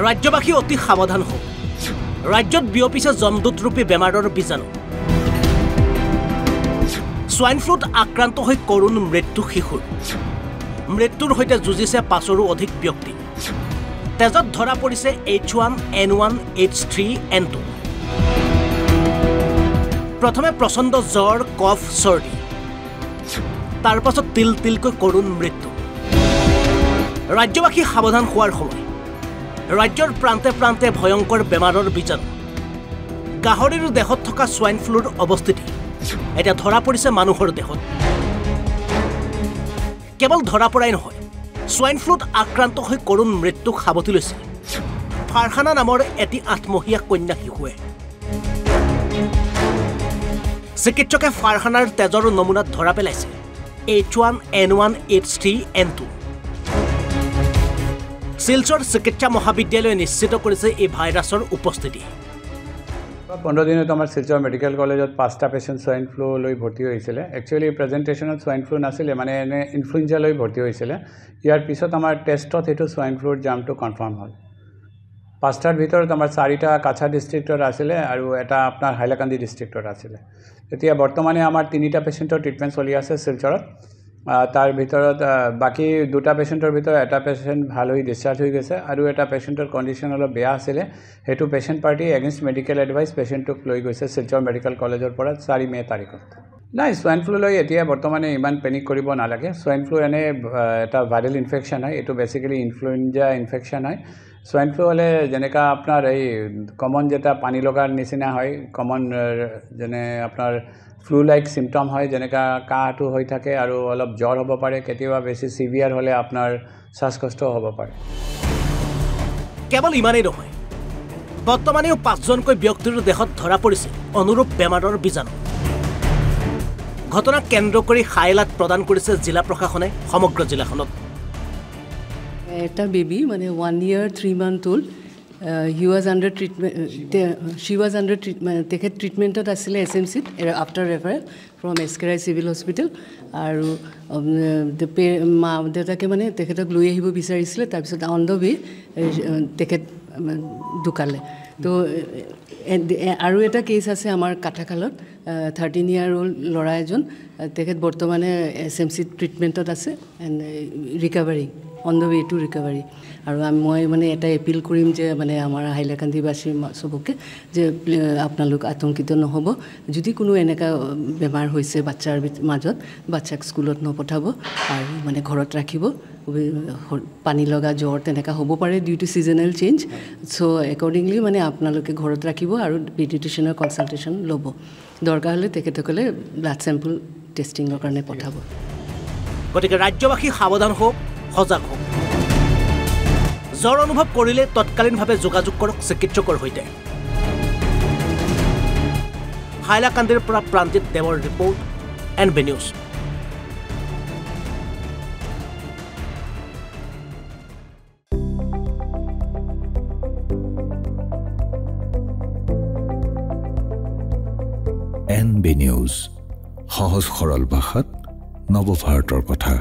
ৰাজ্যবাসী অতি সাৱধান হওক ৰাজ্যত বিয়পিছে জমদূতৰূপী বেমাৰৰ বীজাণু সোয়াইন ফ্লুত আক্ৰান্ত হৈ কৰুণ মৃত্যু শিশুৰ মৃত্যুৰ হৈতে যুঁজিছে 5ৰো অধিক ব্যক্তি তেজত ধৰা পৰিছে H1N1 H3N2 প্ৰথমে প্ৰচণ্ড জ্বৰ কফ চৰ্দি তাৰ পাছত তিলকৈ কৰুণ মৃত্যু ৰাজ্যবাসী সাৱধান হোৱাৰ সময় ৰাজ্যৰ প্ৰান্তে প্ৰান্তে ভয়ংকৰ বেমাৰৰ বীজাণু গাহৰিৰ দেহত থকা সোয়াইন ফ্লুৰ অৱস্থিতি এটা ধৰা পৰিছে মানুহৰ দেহত কেৱল ধৰা পৰাই নহয় সোয়াইন ফ্লুত আক্ৰান্ত হৈ কৰুণ মৃত্যুক সাৱটি লৈছে ফাৰখানা নামৰ এটি 8মহীয়া কন্যা শিশুৱে চিকিৎসকে ফাৰখানাৰ তেজৰ নমুনাত ধৰা পেলাইছে H1N1 H3N2 শিলচৰ চিকিৎসা মহাবিদ্যালয়ে নিশ্চিত কৰিছে এই ভাইৰাছৰ উপস্থিতি 15 দিনত আমাৰ শিলচৰ মেডিকেল কলেজত 5টা পেশেন্ট সোয়াইন ফ্লু লৈ ভৰ্তি হৈছিল একচুয়ালি প্ৰেজেন্টেশনত সোয়াইন ফ্লু নাছিল মানে এনে ইনফ্লুয়েঞ্জা লৈ ভৰ্তি হৈছিল ইয়াৰ পিছত আমাৰ টেষ্টত হেতু সোয়াইন ফ্লুৰ জামটো কনফাৰ্ম হ'ল 5টাৰ ভিতৰত আমাৰ 4টা কাছা ডিস্ট্ৰিক্টৰ আছিল আৰু এটা আপোনাৰ হাইলাকান্দি ডিস্ট্ৰিক্টৰ আছিল এতিয়া বৰ্তমানে আমাৰ 3টা পেশেন্টৰ ট্ৰিটমেন্ট চলি আছে শিলচৰত তাৰ ভিতৰত বাকি 2টা পেশেন্টৰ ভিতৰত এটা পেশেন্ট ভাল হৈ ডিসচাৰ্জ হৈ গৈছে আৰু এটা পেশেন্টৰ কন্ডিশন অলপ বেয়া আছিল হেতু patient party against medical advice পেশেন্টক লৈ গৈছে শিলচৰ মেডিকেল কলেজৰ পৰা 4 মে তাৰিখত নাই সোয়াইন ফ্লু লৈ এতিয়া বৰ্তমানে ইমান পেনিক কৰিব নালাগে সোয়াইন ফ্লু এনে এটা ভাইৰাল ইনফেকশন হয় এটো বেসিক্যালি ইনফ্লুয়েঞ্জা ইনফেকশন হয় সোয়াইন ফ্লু হলে যেনেকা আপোনাৰ এই কমন যেটা পানী লগাৰ নিচিনা হয় কমন যেনে আপোনাৰ ফ্লু লাইক সিম্পটম হয় যেনেকা কাহটো হৈ থাকে আৰু অলপ জ্বৰ হ'ব পাৰে কেতিয়াবা বেছি সিভিয়াৰ হলে আপোনাৰ শ্বাসকষ্ট হ'ব পাৰে কেৱল ইমানেই নহয় বৰ্তমানেও 5জনকৈ ব্যক্তিৰ দেহত ধৰা পৰিছে অনুৰূপ বেমাৰৰ বীজাণু ঘটনাক কেন্দ্ৰ কৰি হাইলাট প্ৰদান কৰিছে জিলা প্ৰশাসনে সমগ্ৰ জিলাখনত এটা বেবি মানে 1 year 3 month old he was under treatment she was under treatment tekhet treatment ot asile SMC after referral from Eskerai civil hospital aru the ma detake mane tekhetok loi ahibo bisarisile tar bisot on the way tekhet dukale to aru eta case ase amar Kathakalat 13 year old lora ejon tekhet bortomane SMC treatment ot ase and recovery on the way to recovery আৰু মই মানে এটা appeal কৰিম যে মানে আমাৰ হাইলাকান্দিবাসী সবকে যে আপোনালোক আতংকিত নহব যদি কোনো এনেকা বেমাৰ হৈছে বাচ্চাৰ মাজত বাচ্চাক স্কুলত নপঠাব আৰু মানে ঘৰত ৰাখিব পানী লগা জ্বৰ তেনেকা হ'ব পাৰে due to seasonal change so accordingly মানে আপোনালোকে ঘৰত ৰাখিব আৰু পিডিয়াট্ৰিচিয়ানৰ কনসালটেশন ল'ব দৰকাৰ হলে তেখেতসকলে ব্লাড স্যাম্পল টেষ্টিংৰ কাৰণে পঠাব গতিকে ৰাজ্যবাসী সাৱধান হোক সজাগ হোক জ্বৰ অনুভৱ কৰিলে তৎকালীনভাৱে যোগাযোগ কৰক চিকিৎসকৰ সৈতে হাইলাকান্দিৰ পৰা প্ৰান্তিত দেৱৰ report NB news NB news সহজ সৰল ভাষাত নৱভাৰতৰ কথা